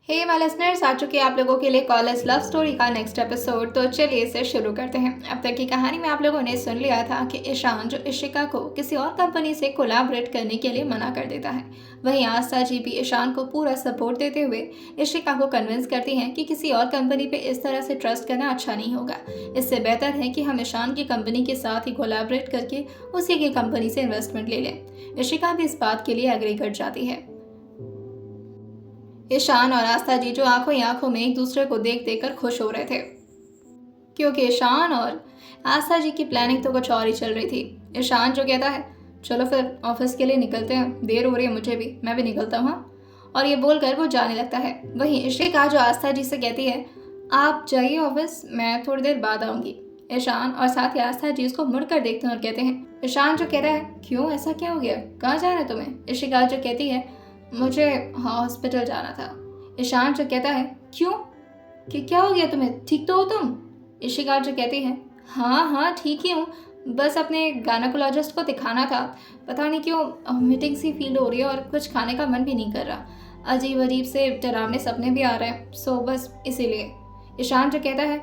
Hey my listeners, आ चुके आप लोगों के लिए कॉलेज लव स्टोरी का नेक्स्ट एपिसोड। तो चलिए इसे शुरू करते हैं। अब तक की कहानी में आप लोगों ने सुन लिया था कि ईशान जो इशिका को किसी और कंपनी से कोलैबोरेट करने के लिए मना कर देता है। वहीं आस्था जी भी ईशान को पूरा सपोर्ट देते हुए इशिका को कन्विंस करती हैं कि किसी और कंपनी पे इस तरह से ट्रस्ट करना अच्छा नहीं होगा। इससे बेहतर है कि हम ईशान की कंपनी के साथ ही कोलैबोरेट करके उसी की कंपनी से इन्वेस्टमेंट ले लें। इशिका भी इस बात के लिए एग्री कर जाती है। ईशान और आस्था जी जो आंखों ही आंखों में एक दूसरे को देख देख कर खुश हो रहे थे, क्योंकि ईशान और आस्था जी की प्लानिंग तो कुछ और ही चल रही थी। ईशान जो कहता है, चलो फिर ऑफिस के लिए निकलते हैं, देर हो रही है मुझे भी, मैं भी निकलता हूँ, और ये बोलकर वो जाने लगता है। वहीं इशिका जो आस्था जी से कहती है, आप जाइए ऑफिस, मैं थोड़ी देर बाद आऊँगी। ईशान और साथ ही आस्था जी उसको मुड़कर देखते हैं और कहते हैं। ईशान जो कहता है, क्यों, ऐसा क्या हो गया, कहाँ जाना है तुम्हें? इशिका जो कहती है, मुझे हॉस्पिटल जाना था। ईशान जो कहता है, क्यों, कि क्या हो गया तुम्हें, ठीक तो हो तुम? इशिका जो कहती है, हाँ हाँ ठीक ही हूँ, बस अपने गायनेकोलॉजिस्ट को दिखाना था, पता नहीं क्यों मीटिंग सी फील हो रही है और कुछ खाने का मन भी नहीं कर रहा, अजीब अजीब से डरावने सपने भी आ रहे हैं, सो बस इसीलिए। ईशान जो कहता है,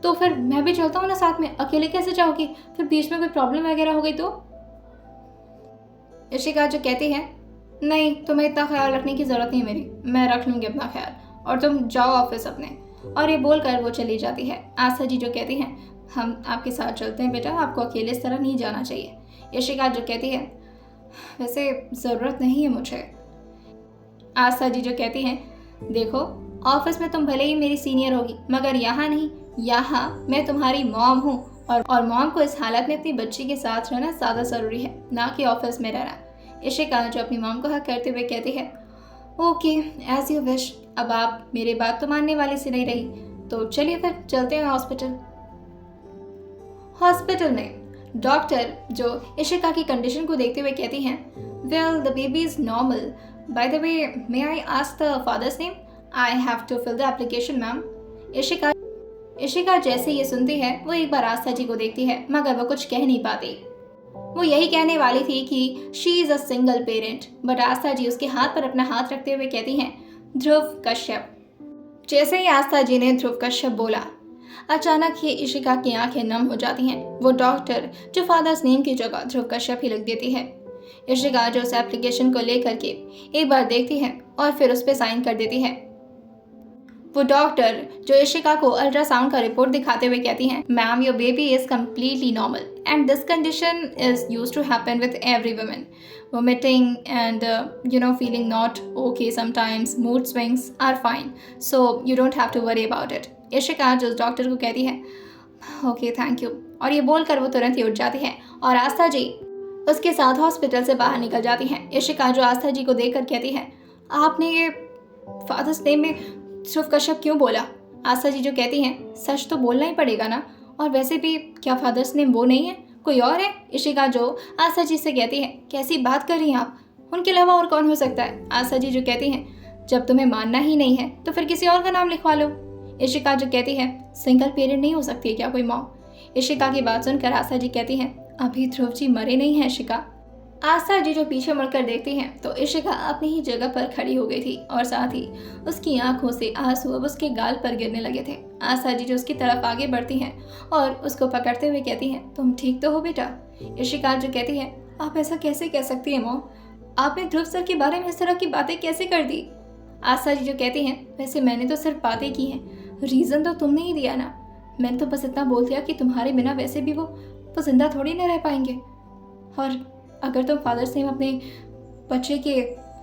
तो फिर मैं भी चलता हूँ ना साथ में, अकेले कैसे जाओगी, फिर बीच में कोई प्रॉब्लम वगैरह हो गई तो? इशिका जो कहती है, नहीं, तुम्हें इतना ख्याल रखने की ज़रूरत नहीं मेरी, मैं रख लूँगी अपना ख्याल, और तुम जाओ ऑफिस अपने। और ये बोलकर वो चली जाती है। आस्था जी जो कहती हैं, हम आपके साथ चलते हैं बेटा, आपको अकेले इस तरह नहीं जाना चाहिए। यशिका जो कहती है, वैसे ज़रूरत नहीं है मुझे। आस्था जी जो कहती हैं, देखो ऑफिस में तुम भले ही मेरी सीनियर होगी, मगर यहाँ नहीं, यहाँ मैं तुम्हारी मॉम हूँ, और मॉम को इस हालत में अपनी बच्ची के साथ रहना ज़्यादा ज़रूरी है, ना कि ऑफिस में रहना। इशिका जो अपनी मॉम को हक करते हुए कहती है, ओके एज यू विश, अब आप मेरी बात तो मानने वाली सी नहीं रही, तो चलिए फिर चलते हैं हॉस्पिटल। हॉस्पिटल में डॉक्टर जो इशिका की कंडीशन को देखते हुए कहती हैं, well the baby is normal, by the way may I ask the father's name, I have to fill the application ma'am. Ishika जैसे ये सुनती है वो एक बार आस्था जी को देखती है, मगर वो कुछ कह नहीं पाती। वो यही कहने वाली थी कि she is a single parent, but Aastha ji उसके हाथ पर अपना हाथ रखते हुए कहती हैं, ध्रुव कश्यप। जैसे ही आस्था जी ने ध्रुव कश्यप बोला, अचानक ही इशिका की आंखें नम हो जाती हैं। वो डॉक्टर जो फादर्स नेम की जगह ध्रुव कश्यप ही लिख देती है। इशिका जो उस एप्लीकेशन को लेकर के एक बार देखती है और फिर उस पर साइन कर देती है। वो डॉक्टर जो इशिका को अल्ट्रासाउंड का रिपोर्ट दिखाते हुए कहती हैं, ma'am your baby is completely normal and this condition is used to happen with every woman, vomiting and feeling not okay sometimes, mood swings are fine, so you don't have to worry about it. Ishika जो doctor को कहती है, okay thank you, और ये बोलकर वो तुरंत ही उठ जाती है और आस्था जी उसके साथ हॉस्पिटल से बाहर निकल जाती हैं। इशिका जो आस्था जी को देखकर कहती है, आपने ये फादर्स नेम में ध्रुव कश्यप क्यों बोला? आस्था जी जो कहती हैं, सच तो बोलना ही पड़ेगा ना, और वैसे भी क्या फादर्स नेम वो नहीं है, कोई और है? इशिका जो आस्था जी से कहती है, कैसी बात कर रही हैं आप, उनके अलावा और कौन हो सकता है? आस्था जी जो कहती हैं, जब तुम्हें मानना ही नहीं है तो फिर किसी और का नाम लिखवा लो। इशिका जो कहती है, सिंगल पेरेंट नहीं हो सकती है क्या कोई मॉम? इशिका की बात सुनकर आस्था जी कहती हैं, अभी ध्रुव जी मरे नहीं हैं इशिका। आस्था जी जो पीछे मुड़कर देखती हैं तो इशिका अपनी ही जगह पर खड़ी हो गई थी, और साथ ही उसकी आंखों से आंसू अब उसके गाल पर गिरने लगे थे। आस्था जी जो उसकी तरफ आगे बढ़ती हैं और उसको पकड़ते हुए कहती हैं, तुम ठीक तो हो बेटा? इशिका जो कहती है, आप ऐसा कैसे कह सकती हैं मॉम, आपने ध्रुव सर के बारे में इस तरह की बातें कैसे कर दी? आस्था जी जो कहती हैं, वैसे मैंने तो सिर्फ बातें की हैं, रीज़न तो तुमने ही दिया ना, मैंने तो बस इतना बोल दिया कि तुम्हारे बिना वैसे भी वो जिंदा थोड़ी ना रह पाएंगे, और अगर तुम फादर्स नेम अपने बच्चे के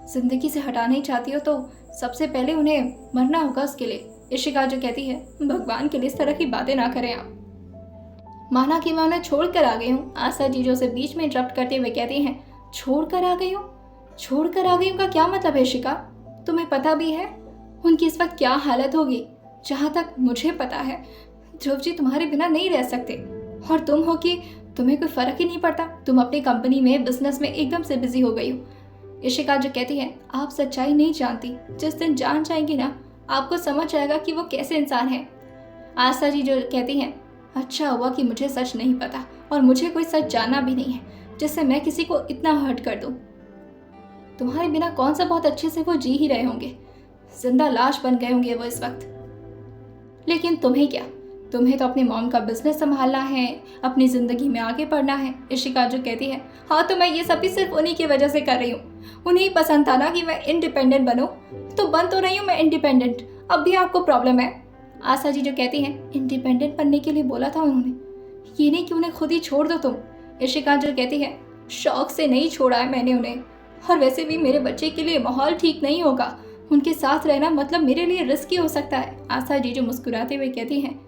ज़िंदगी से हटाना ही चाहती हो तो सबसे पहले उन्हें मरना होगा उसके लिए। इशिका जो कहती है, भगवान के लिए इस तरह की बातें ना करें आप, माना कि मैं उन्हें छोड़ कर आ गई हूँ। आस्था जी जो उसे बीच में इंटरप्ट करते हुए कहती हैं, छोड़ कर आ गई हूँ? छोड़ कर आ गई हूँ का क्या मतलब है इशिका? तुम्हें पता भी है उनकी इस वक्त क्या हालत होगी? जहाँ तक मुझे पता है ध्रुव जी तुम्हारे बिना नहीं रह सकते, और तुम हो कि तुम्हें कोई फर्क ही नहीं पड़ता, तुम अपनी कंपनी में बिजनेस में एकदम से बिजी हो गई हो। इशिका जो कहती है, आप सच्चाई नहीं जानती, जिस दिन जान जाएंगी ना आपको समझ आएगा कि वो कैसे इंसान है। आस्था जी जो कहती हैं, अच्छा हुआ कि मुझे सच नहीं पता, और मुझे कोई सच जानना भी नहीं है जिससे मैं किसी को इतना हर्ट कर दूं। तुम्हारे बिना कौन सा बहुत अच्छे से वो जी ही रहे होंगे, जिंदा लाश बन गए होंगे वो इस वक्त। लेकिन तुम्हें क्या, तुम्हें तो अपनी मॉम का बिजनेस संभालना है, अपनी ज़िंदगी में आगे बढ़ना है। इशिका जो कहती है, हाँ तो मैं ये सब भी सिर्फ उन्हीं की वजह से कर रही हूँ। उन्हें पसंद था ना कि मैं इंडिपेंडेंट बनूँ, तो बन तो रही हूँ मैं इंडिपेंडेंट। अब भी आपको प्रॉब्लम है। आशा जी जो कहती हैं, इंडिपेंडेंट बनने के लिए बोला था उन्होंने, ये नहीं कि उन्हें खुद ही छोड़ दो तुम। इशिका जो कहती है, शौक से नहीं छोड़ा है मैंने उन्हें, और वैसे भी मेरे बच्चे के लिए माहौल ठीक नहीं होगा, उनके साथ रहना मतलब मेरे लिए रिस्की हो सकता है। आशा जी जो मुस्कुराते हुए कहती हैं,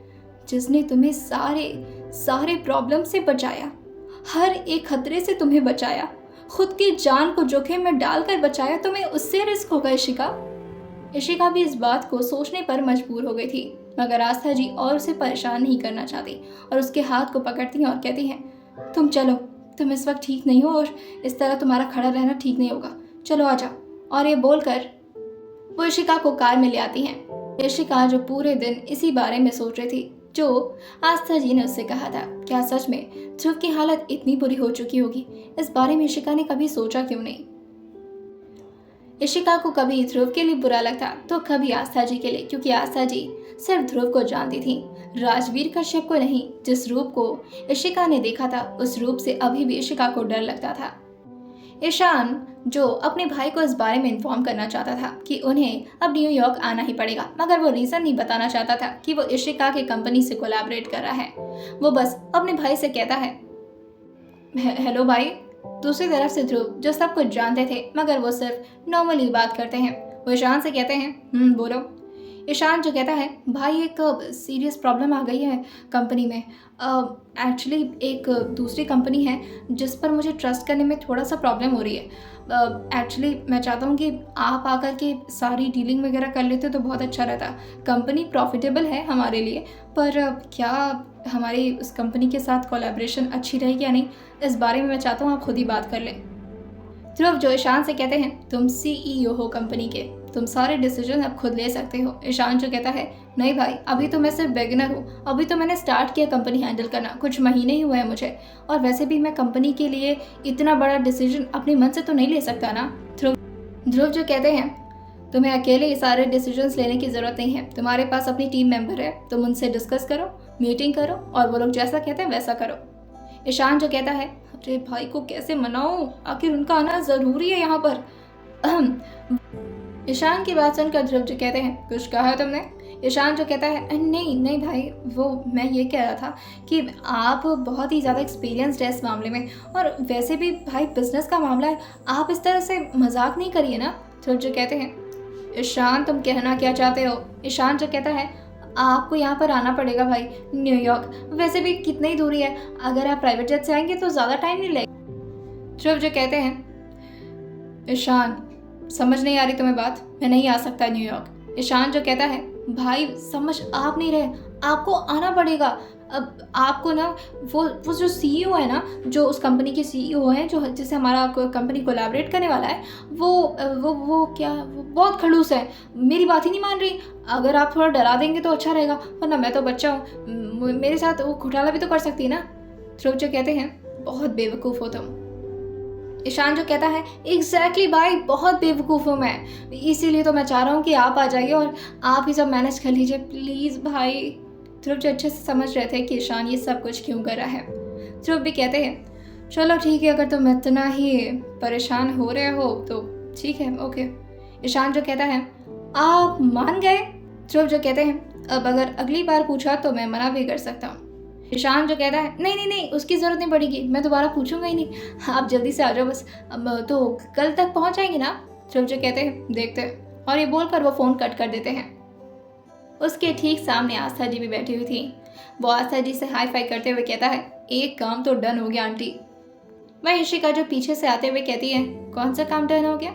जिसने तुम्हें सारे प्रॉब्लम से बचाया, हर एक खतरे से तुम्हें बचाया, खुद की जान को जोखिम में डालकर बचाया, तुम्हें उससे रिस्क होगा इशिका। इशिका भी इस बात को सोचने पर मजबूर हो गई थी, मगर आस्था जी और उसे परेशान नहीं करना चाहती और उसके हाथ को पकड़ती हैं और कहती हैं, तुम चलो, तुम इस वक्त ठीक नहीं हो और इस तरह तुम्हारा खड़ा रहना ठीक नहीं होगा, चलो आ जाओ। और ये बोलकर वो इशिका को कार में ले आती हैं। इशिका जो पूरे दिन इसी बारे में सोच रही थी जो आस्था जी ने उससे कहा था। क्या सच में ध्रुव की हालत इतनी बुरी हो चुकी होगी? इस बारे में इशिका ने कभी सोचा क्यों नहीं? इशिका को कभी ध्रुव के लिए बुरा लगता तो कभी आस्था जी के लिए, क्योंकि आस्था जी सिर्फ ध्रुव को जानती थी, राजवीर कश्यप को नहीं। जिस रूप को इशिका ने देखा था उस रूप से अभी भी इशिका को डर लगता था। ईशान जो अपने भाई को इस बारे में इन्फॉर्म करना चाहता था कि उन्हें अब न्यूयॉर्क आना ही पड़ेगा, मगर वो रीज़न नहीं बताना चाहता था कि वो इशिका के कंपनी से कोलैबोरेट कर रहा है। वो बस अपने भाई से कहता है, हेलो भाई। दूसरी तरफ से ध्रुव जो सब कुछ जानते थे मगर वो सिर्फ नॉर्मली बात करते हैं, वो ईशान से कहते हैं, बोलो। ईशान जो कहता है, भाई एक सीरियस प्रॉब्लम आ गई है कंपनी में। एक्चुअली एक दूसरी कंपनी है जिस पर मुझे ट्रस्ट करने में थोड़ा सा प्रॉब्लम हो रही है। एक्चुअली मैं चाहता हूँ कि आप आकर के सारी डीलिंग वगैरह कर लेते तो बहुत अच्छा रहता। कंपनी प्रॉफिटेबल है हमारे लिए, पर क्या हमारी उस कंपनी के साथ कोलैबोरेशन अच्छी रहेगी या नहीं, इस बारे में मैं चाहता हूँ आप खुद ही बात कर लें। ध्रुव जो ईशान से कहते हैं, तुम CEO हो कंपनी के, तुम सारे डिसीजन अब खुद ले सकते हो। ईशान जो कहता है, नहीं भाई, अभी तो मैं सिर्फ बिगिनर हूँ, अभी तो मैंने स्टार्ट किया कंपनी हैंडल करना, कुछ महीने ही हुए हैं मुझे, और वैसे भी मैं कंपनी के लिए इतना बड़ा डिसीजन अपने मन से तो नहीं ले सकता ना। ध्रुव जो कहते हैं, तुम्हें अकेले ये सारे डिसीजंस लेने की ज़रूरत नहीं है, तुम्हारे पास अपनी टीम मेंबर है, तुम उनसे डिस्कस करो, मीटिंग करो और वो लोग जैसा कहते हैं वैसा करो। ईशान जो कहता है, अरे भाई को कैसे मनाऊं, आखिर उनका आना ज़रूरी है यहाँ पर। ईशान की बात सुनकर ध्रुव जो कहते हैं, कुछ कहा है तुमने? ईशान जो कहता है, नहीं नहीं भाई, वो मैं ये कह रहा था कि आप बहुत ही ज़्यादा एक्सपीरियंसड है इस मामले में, और वैसे भी भाई बिजनेस का मामला है, आप इस तरह से मजाक नहीं करिए ना। ध्रुव जो कहते हैं, ईशान तुम कहना क्या चाहते हो? ईशान जो कहता है, आपको यहाँ पर आना पड़ेगा भाई, न्यूयॉर्क, वैसे भी कितनी ही दूरी है, अगर आप प्राइवेट जेट से आएंगे तो ज़्यादा टाइम नहीं लगेगा। ध्रुव जो कहते हैं, ईशान समझ नहीं आ रही तुम्हें बात, मैं नहीं आ सकता न्यूयॉर्क। ईशान जो कहता है, भाई समझ आप नहीं रहे, आपको आना पड़ेगा। अब आपको ना वो जो CEO है ना, जो उस कंपनी के CEO हैं, जो जिससे हमारा कंपनी कोलैबोरेट करने वाला है, वो बहुत खड़ूस है, मेरी बात ही नहीं मान रही। अगर आप थोड़ा डरा देंगे तो अच्छा रहेगा, वरना मैं तो बच्चा हूँ, मेरे साथ वो घोटाला भी तो कर सकती है ना। ध्रुव जो कहते हैं, बहुत बेवकूफ़ हो तुम। ईशान जो कहता है, एग्जैक्टली भाई, बहुत बेवकूफ़ हूँ मैं, इसीलिए तो मैं चाह रहा हूँ कि आप आ जाइए और आप ही सब मैनेज कर लीजिए प्लीज़ भाई। ध्रुव जो अच्छे से समझ रहे थे कि ईशान ये सब कुछ क्यों कर रहा है। ध्रुव भी कहते हैं, चलो ठीक है, अगर तुम इतना ही परेशान हो रहे हो तो ठीक है, ओके। ईशान जो कहता है, आप मान गए? ध्रुव जो कहते हैं, अब अगर अगली बार पूछा तो मैं मना भी कर सकता हूँ। ईशान जो कहता है, नहीं नहीं नहीं, उसकी ज़रूरत नहीं पड़ेगी, मैं दोबारा पूछूंगा ही नहीं, आप जल्दी से आ जाओ बस, अब तो कल तक पहुँच जाएंगे ना। ध्रुव जो कहते हैं, देखते हैं, और ये बोलकर वो फ़ोन कट कर देते हैं। उसके ठीक सामने आस्था जी भी बैठी हुई थी। वो आस्था जी से हाई फाई करते हुए कहता है, एक काम तो डन हो गया आंटी। वह इशिका जो पीछे से आते हुए कहती है, कौन सा काम डन हो गया?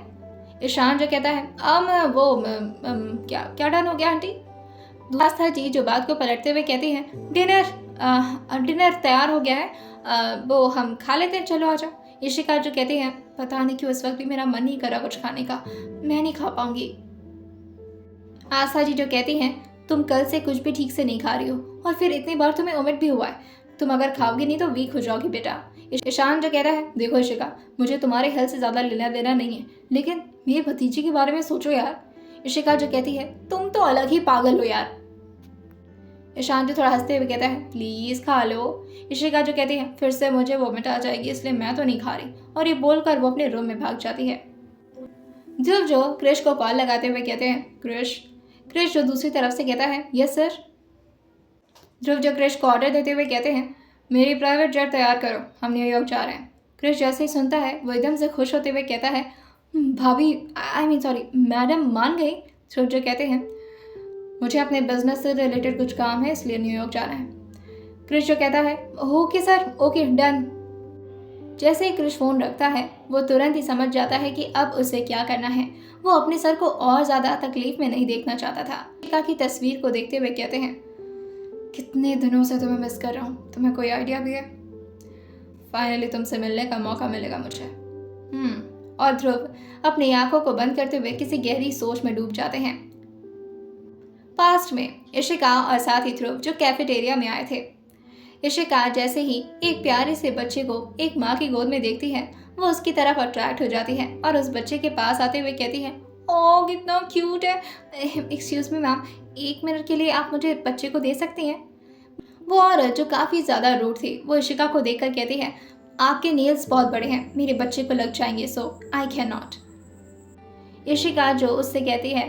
ईशान जो कहता है, क्या डन हो गया आंटी? आस्था जी जो बात को पलटते हुए कहती है, डिनर तैयार हो गया है, वो हम खा लेते हैं, चलो आ जाओ। इशिका जो कहती है, पता नहीं क्यों इस वक्त भी मेरा मन नहीं करा कुछ खाने का, मैं नहीं खा पाऊंगी। आस्था जी जो कहती हैं, तुम कल से कुछ भी ठीक से नहीं खा रही हो, और फिर इतनी बार तुम्हें वोमिट भी हुआ है, तुम अगर खाओगी नहीं तो वीक हो जाओगी बेटा। ईशान जो कहता है, देखो इशिका, मुझे तुम्हारे हेल्थ से ज़्यादा लेना देना नहीं है, लेकिन मेरे भतीजे के बारे में सोचो यार। इशिका जो कहती है तुम तो अलग ही पागल हो यार। ईशान जो थोड़ा हंसते हुए कहता है प्लीज खा लो। इशिका जो कहती है फिर से मुझे वोमिट आ जाएगी इसलिए मैं तो नहीं खा रही, और ये बोलकर वो अपने रूम में भाग जाती है। ध्रुव जो क्रिश को कॉल लगाते हुए कहते हैं क्रिश जो दूसरी तरफ से कहता है यस सर। ध्रुव जो क्रिश को ऑर्डर देते हुए कहते हैं मेरी प्राइवेट जेट तैयार करो, हम न्यूयॉर्क जा रहे हैं। क्रिश जैसे ही सुनता है वो एकदम से खुश होते हुए कहता है भाभी आई मीन सॉरी मैडम मान गई। ध्रुव जो कहते हैं मुझे अपने बिजनेस से रिलेटेड कुछ काम है इसलिए न्यूयॉर्क जाना है। क्रिश जो कहता है ओके सर ओके डन। जैसे ही क्रिश फ़ोन रखता है वो तुरंत ही समझ जाता है कि अब उसे क्या करना है। वो अपने सर को और ज़्यादा तकलीफ में नहीं देखना चाहता था। इशिका की तस्वीर को देखते हुए कहते हैं कितने दिनों से तुम्हें मिस कर रहा हूँ, तुम्हें कोई आइडिया भी है? फाइनली तुमसे मिलने का मौका मिलेगा मुझे। और ध्रुव अपनी आंखों को बंद करते हुए किसी गहरी सोच में डूब जाते हैं। पास्ट में इशिका और साथ ही ध्रुव जो कैफेटेरिया में आए थे। इशिका जैसे ही एक प्यारे से बच्चे को एक माँ की गोद में देखती है वो उसकी तरफ अट्रैक्ट हो जाती है और उस बच्चे के पास आते हुए कहती है ओह कितना क्यूट है, एक्सक्यूज मी मैम, 1 मिनट के लिए आप मुझे बच्चे को दे सकती हैं? वो औरत जो काफ़ी ज़्यादा रूड थी वो इशिका को देखकर कहती है आपके नेल्स बहुत बड़े हैं, मेरे बच्चे को लग जाएंगे, सो आई कैन नॉट। इशिका जो उससे कहती है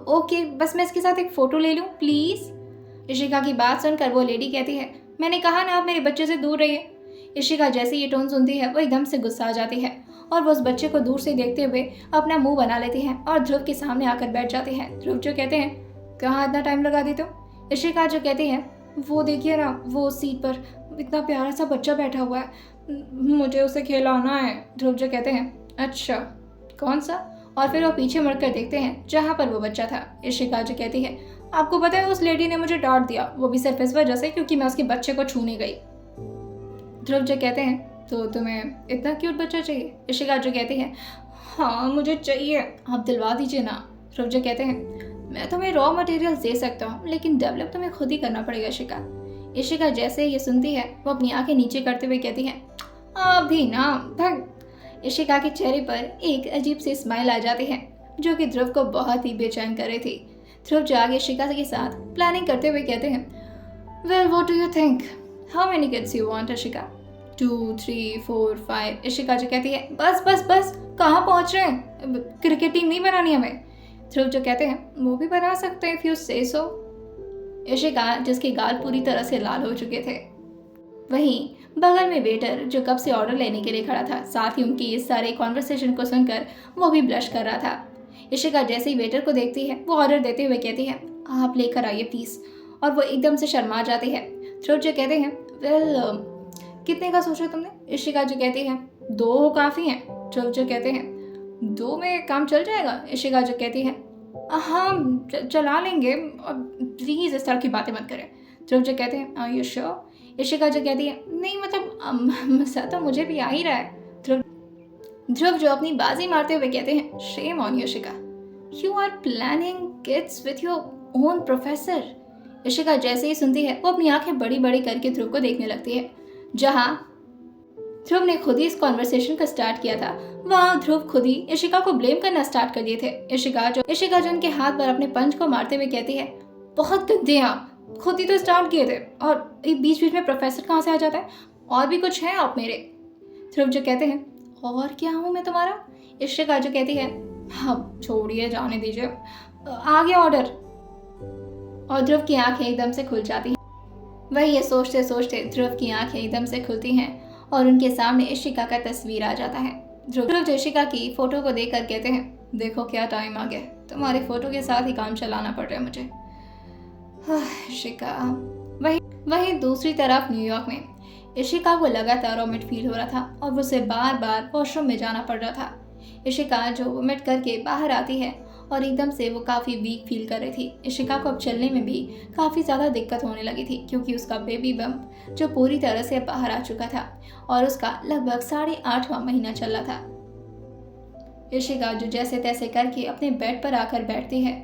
ओके बस मैं इसके साथ एक फ़ोटो ले लूँ प्लीज़। इशिका की बात सुनकर वो लेडी कहती है मैंने कहा ना आप मेरे बच्चे से दूर रहिए। इशिका जैसे ये टोन सुनती है वो एकदम से गुस्सा आ जाती है और वो उस बच्चे को दूर से देखते हुए अपना मुंह बना लेती है और ध्रुव के सामने आकर बैठ जाती है। ध्रुव जो कहते हैं कहाँ इतना टाइम लगा दी तुम? इशिका जो कहती है वो देखिए ना वो सीट पर इतना प्यारा सा बच्चा बैठा हुआ है, मुझे उसे खिलाना है। ध्रुव जो कहते हैं अच्छा कौन सा? और फिर वो पीछे मुड़कर देखते हैं जहाँ पर वो बच्चा था। इशिका जो कहती है आपको पता है उस लेडी ने मुझे डांट दिया, वो भी सिर्फ इस वजह से क्योंकि मैं उसके बच्चे को छूने गई। ध्रुव जो कहते हैं तो तुम्हें इतना क्यूट बच्चा चाहिए? इशिका जो कहती है हाँ मुझे चाहिए, आप दिलवा दीजिए ना। ध्रुव जो कहते हैं मैं तुम्हें रॉ मटेरियल्स दे सकता हूँ लेकिन डेवलप तुम्हें खुद ही करना पड़ेगा इशिका। इशिका जैसे ये सुनती है वो अपनी आंखें नीचे करते हुए कहती है अभी ना भग। इशिका के चेहरे पर एक अजीब सी स्माइल आ जाती है जो कि ध्रुव को बहुत ही बेचैन कर रही थी। ध्रुव जो आगे इशिका के साथ प्लानिंग करते हुए कहते हैं well what do you think, how many kids you want Ishika? 2 3 4 5। Ishika जो कहती है बस बस बस कहाँ पहुँच रहे हैं, क्रिकेट टीम नहीं बनानी हमें। ध्रुव जो कहते हैं वो भी बना सकते हैं इफ यू से सो। इशिका जिसके गाल पूरी तरह से लाल हो चुके थे। वहीं बगल में वेटर जो कब से ऑर्डर लेने के लिए खड़ा था, साथ ही उनकी इस सारे कॉन्वर्सेशन को सुनकर वो भी ब्लश कर रहा था। इशिका जैसे ही वेटर को देखती है वो ऑर्डर देते हुए कहती है आप लेकर आइए प्लीज़, और वो एकदम से शर्मा जाती है। ध्रुव जो कहते हैं वेल कितने का सोचा तुमने? इशिका जो कहती है 2 काफ़ी हैं। ध्रुव जो कहते हैं 2 में काम चल जाएगा? इशिका जो कहती है हाँ चला लेंगे, और प्लीज़ इस तरह की बातें मत करें। ध्रुव जो कहते हैं आर यू श्योर? इशिका जो कहती है नहीं मतलब मसा तो मुझे भी आ ही रहा है। ध्रुव जो अपनी बाजी मारते हुए कहते हैं shame on you Ishika, you are planning kids with your own professor. Ishika जैसे ही सुनती है वो अपनी आंखें बड़ी बड़ी करके ध्रुव को देखने लगती है। जहाँ ध्रुव ने खुद ही इस कॉन्वर्सेशन को स्टार्ट किया था वहाँ ध्रुव खुद ही इशिका को ब्लेम करना स्टार्ट कर दिए थे। इशिका जो उनके हाथ पर अपने पंच को मारते हुए कहती है बहुत गंदे हैं आप, खुद ही तो स्टार्ट किए थे और बीच बीच में प्रोफेसर कहाँ से आ जाता है, और भी कुछ है आप मेरे। ध्रुव जो कहते हैं और क्या हूँ मैं तुम्हारा? इशिका जो कहती है हाँ छोड़िए जाने दीजिए, आ गया ऑर्डर। और ध्रुव की आंखें एकदम से खुल जाती हैं। वही ये सोचते सोचते ध्रुव की आंखें एकदम से खुलती हैं और उनके सामने इशिका का तस्वीर आ जाता है। ध्रुव जो इशिका की फोटो को देखकर कहते हैं देखो क्या टाइम आ गया, तुम्हारी फोटो के साथ ही काम चलाना पड़ रहा है मुझे। इशिका। वही दूसरी तरफ न्यूयॉर्क में इशिका को लगातार वोमिट फील हो रहा था और उसे बार बार वॉशरूम में जाना पड़ रहा था। इशिका जो वोमिट करके बाहर आती है और एकदम से वो काफ़ी वीक फील कर रही थी। इशिका को अब चलने में भी काफ़ी ज़्यादा दिक्कत होने लगी थी क्योंकि उसका बेबी बम्प जो पूरी तरह से बाहर आ चुका था और उसका लगभग 8.5वां महीना चल रहा था। इशिका जो जैसे तैसे करके अपने बेड पर आकर बैठती है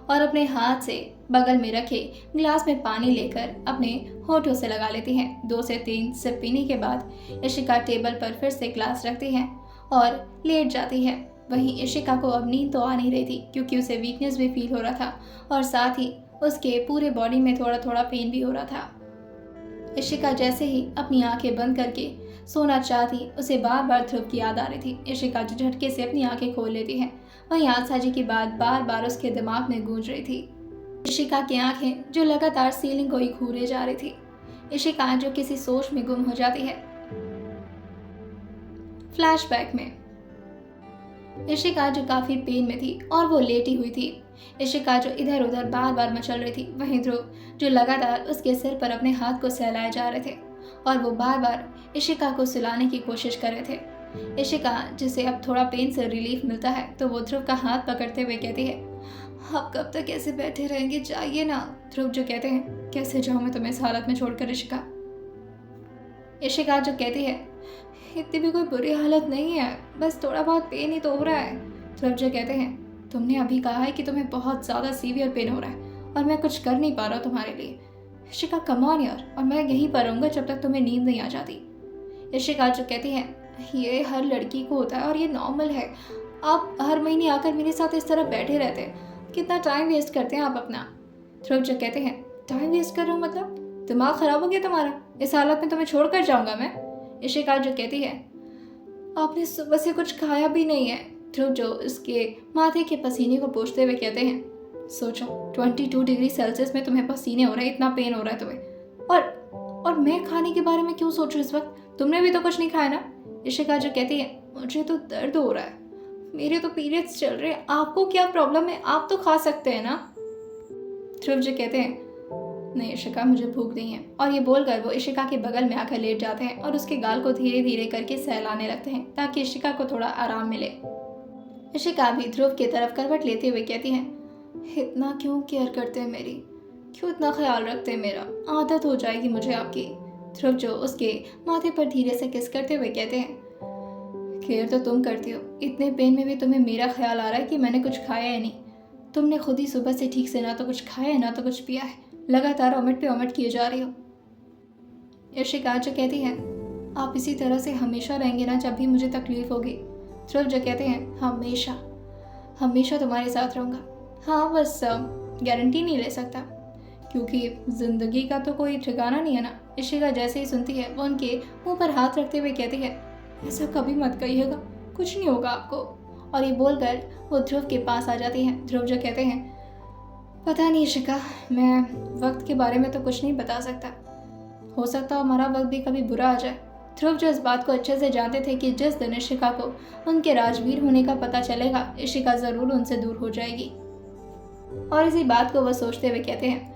और अपने हाथ से बगल में रखे ग्लास में पानी लेकर अपने होठों से लगा लेती है। 2 से 3 सिप पीने के बाद इशिका टेबल पर फिर से ग्लास रखती है और लेट जाती है। वहीं इशिका को अब नींद तो आ नहीं रही थी क्योंकि उसे वीकनेस भी फील हो रहा था और साथ ही उसके पूरे बॉडी में थोड़ा थोड़ा पेन भी हो रहा था। इशिका जैसे ही अपनी आंखें बंद करके सोना चाहती, उसे बार बार ध्रुव की याद आ रही थी। इशिका जो झटके से अपनी आंखें खोल लेती है, वहीं आशा जी की बात बार बार उसके दिमाग में गूंज रही थी। इशिका की आंखें जो लगातार सीलिंग को ही घूरे जा रही थी। इशिका जो किसी सोच में गुम हो जाती है। फ्लैशबैक में इशिका जो काफी पेन में थी और वो लेटी हुई थी। इशिका जो इधर उधर बार बार मचल रही थी, वहीं ध्रुव जो लगातार उसके सिर पर अपने हाथ को सहलाए जा रहे थे और वो बार बार इशिका को सुलाने की कोशिश कर रहे थे। इशिका जिसे अब थोड़ा पेन से रिलीफ मिलता है तो वो ध्रुव का हाथ पकड़ते हुए कहती है, आप कब तक ऐसे बैठे रहेंगे, जाइए ना। ध्रुव जो कहते हैं, कैसे जाऊं मैं तुम्हें इस हालत में छोड़कर इशिका। इशिका जो कहती है, इतनी भी कोई बुरी हालत नहीं है, बस थोड़ा बहुत पेन ही तो हो रहा है। ध्रुव जो कहते हैं, तुमने अभी कहा है कि तुम्हें बहुत ज़्यादा सीवियर पेन हो रहा है और मैं कुछ कर नहीं पा रहा तुम्हारे लिए। इशिका कम ऑन यार, और मैं यहीं पर रहूँगा जब तक तुम्हें नींद नहीं आ जाती। इशिका जो कहती है, ये हर लड़की को होता है और ये नॉर्मल है। आप हर महीने आकर मेरे साथ इस तरह बैठे रहते हैं, कितना टाइम वेस्ट करते हैं आप अपना। ध्रुव जो कहते हैं, टाइम वेस्ट कर रहा हूँ मतलब? दिमाग खराब हो गया तुम्हारा? इस हालत में तुम्हें छोड़ कर जाऊँगा मैं? इशिका जो कहती है, आपने सुबह से कुछ खाया भी नहीं है। ध्रुव जो उसके माथे के पसीने को पोंछते हुए कहते हैं, सोचो 22 डिग्री सेल्सियस में तुम्हें पसीने हो रहे हैं, इतना पेन हो रहा है तुम्हें, और मैं खाने के बारे में क्यों सोचूं इस वक्त? तुमने भी तो कुछ नहीं खाया ना। इशिका जो कहती है, मुझे तो दर्द हो रहा है, मेरे तो पीरियड्स चल रहे हैं, आपको क्या प्रॉब्लम है, आप तो खा सकते हैं ना। ध्रुव जो कहते हैं, नहीं इशिका, मुझे भूख नहीं है, और ये बोलकर वो इशिका के बगल में आकर लेट जाते हैं और उसके गाल को धीरे धीरे करके सहलाने लगते हैं ताकि इशिका को थोड़ा आराम मिले। इशिका भी ध्रुव की तरफ करवट लेते हुए कहती है, इतना क्यों केयर करते हैं मेरी, क्यों इतना ख्याल रखते हैं मेरा, आदत हो जाएगी मुझे आपकी। ध्रुव जो उसके माथे पर धीरे से किस करते हुए कहते हैं, केयर तो तुम करती हो, इतने पेन में भी तुम्हें मेरा ख्याल आ रहा है कि मैंने कुछ खाया है नहीं। तुमने खुद ही सुबह से ठीक से ना तो कुछ खाया है ना तो कुछ पिया है, लगातार ओमिट पे ओमिट किए जा रही हो। इशिका जो कहती है, आप इसी तरह से हमेशा रहेंगे ना जब भी मुझे तकलीफ होगी। ध्रुव जो कहते हैं, हमेशा हमेशा तुम्हारे साथ रहूँगा। हाँ, बस गारंटी नहीं ले सकता क्योंकि ज़िंदगी का तो कोई ठिकाना नहीं है ना। इशिका जैसे ही सुनती है वो उनके मुंह पर हाथ रखते हुए कहती है, ऐसा कभी मत कहिएगा, कुछ नहीं होगा आपको। और ये बोलकर वो ध्रुव के पास आ जाती हैं। ध्रुव जो कहते हैं, पता नहीं इशिका, मैं वक्त के बारे में तो कुछ नहीं बता सकता, हो सकता हमारा वक्त भी कभी बुरा आ जाए। ध्रुव जो इस बात को अच्छे से जानते थे कि जिस दिन इशिका को उनके राजवीर होने का पता चलेगा, इशिका ज़रूर उनसे दूर हो जाएगी। और इसी बात को वह सोचते हुए कहते हैं,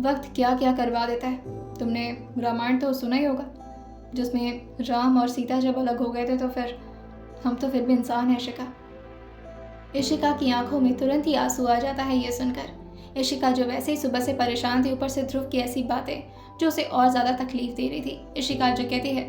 वक्त क्या क्या करवा देता है। तुमने रामायण तो सुना ही होगा, जिसमें राम और सीता जब अलग हो गए थे तो फिर हम तो फिर भी इंसान हैं इशिका। इशिका की आंखों में तुरंत ही आंसू आ जाता है ये सुनकर। इशिका जो वैसे ही सुबह से परेशान थी, ऊपर से ध्रुव की ऐसी बातें जो उसे और ज़्यादा तकलीफ दे रही थी। इशिका जो कहती है,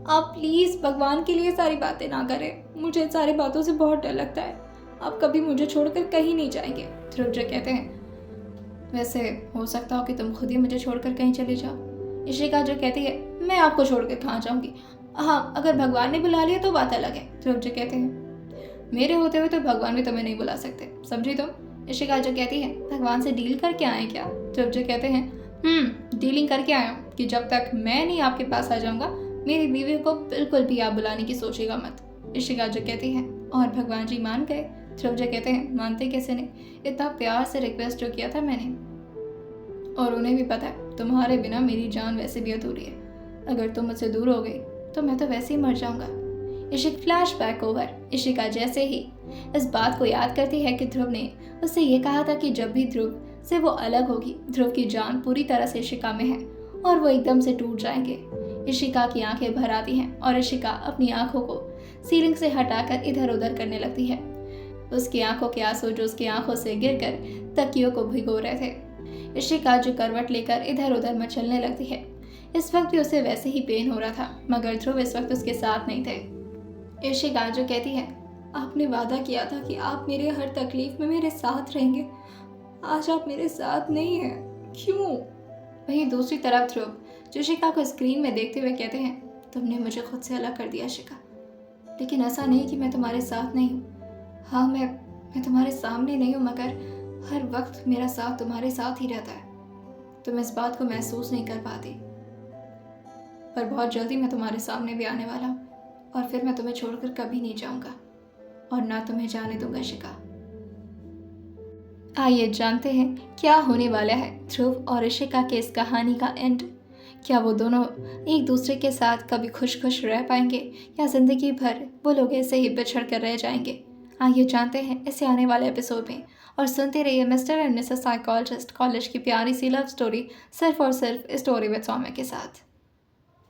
आप प्लीज़ भगवान के लिए सारी बातें ना करें, मुझे सारी बातों से बहुत डर लगता है, आप कभी मुझे छोड़कर कहीं नहीं जाएंगे। ध्रुव जो कहते हैं, वैसे हो सकता हो कि तुम खुद ही मुझे छोड़कर कहीं चले जाओ। इशिका जो कहती है, मैं आपको छोड़कर कहाँ जाऊँगी, हाँ अगर भगवान ने बुला लिया तो बात अलग है। ध्रुव जो कहते हैं, मेरे होते हुए तो भगवान भी तुम्हें नहीं बुला सकते, समझी तुम। इशिका जो कहती है, भगवान से डील करके आए क्या। ध्रुव जो कहते हैं, डीलिंग करके आया हूँ कि जब तक मैं नहीं आपके पास आ जाऊँगा, मेरी बीवी को बिल्कुल भी आप बुलाने की सोचेगा मत। इशिका जो कहती है, और भगवान जी मान गए। ध्रुव जो कहते हैं, मानते कैसे नहीं, इतना प्यार से रिक्वेस्ट जो किया था मैंने, और उन्हें भी पता है तुम्हारे बिना मेरी जान वैसे भी अधूरी है, अगर तुम मुझसे दूर हो गई तो मैं तो वैसे ही मर जाऊँगा। Ishika flashback over. इशिका जैसे ही इस बात को याद करती है कि ध्रुव ने उससे ये कहा था कि जब भी ध्रुव से वो अलग होगी, ध्रुव की जान पूरी तरह से इशिका में है और वो एकदम से टूट जाएंगे। इशिका की आंखें भर आती हैं और इशिका अपनी आंखों को सीलिंग से हटाकर इधर उधर करने लगती है। उसकी आंखों के आंसू जो उसकी आंखों से गिरकर तकियों को भिगो रहे थे। इशिका जो करवट लेकर इधर उधर मचलने लगती है। इस वक्त भी उसे वैसे ही पेन हो रहा था, मगर ध्रुव इस वक्त उसके साथ नहीं थे। इशिका जो कहती है, आपने वादा किया था कि आप मेरे हर तकलीफ में मेरे साथ रहेंगे, आज आप मेरे साथ नहीं हैं, क्यों। वहीं दूसरी तरफ ध्रुव जो इशिका को स्क्रीन में देखते हुए कहते हैं, तुमने मुझे खुद से अलग कर दिया इशिका, लेकिन ऐसा नहीं कि मैं तुम्हारे साथ नहीं हूँ, हाँ, मैं तुम्हारे सामने नहीं हूँ, मगर हर वक्त मेरा साथ तुम्हारे साथ ही रहता है। तुम इस बात को महसूस नहीं कर पाती, पर बहुत जल्दी मैं तुम्हारे सामने भी आने वाला हूँ और फिर मैं तुम्हें छोड़कर कभी नहीं जाऊँगा और ना तुम्हें जाने दूंगा शिका। आइए जानते हैं क्या होने वाला है ध्रुव और ऋषिका के इस कहानी का एंड। क्या वो दोनों एक दूसरे के साथ कभी खुश खुश रह पाएंगे या जिंदगी भर वो लोग ऐसे ही बिछड़ कर रह जाएंगे। आइए जानते हैं इसे आने वाले एपिसोड में और सुनते रहिए mister and Mrs psychologist college की प्यारी सी लव स्टोरी सिर्फ और सिर्फ स्टोरी विद सौम्य के साथ।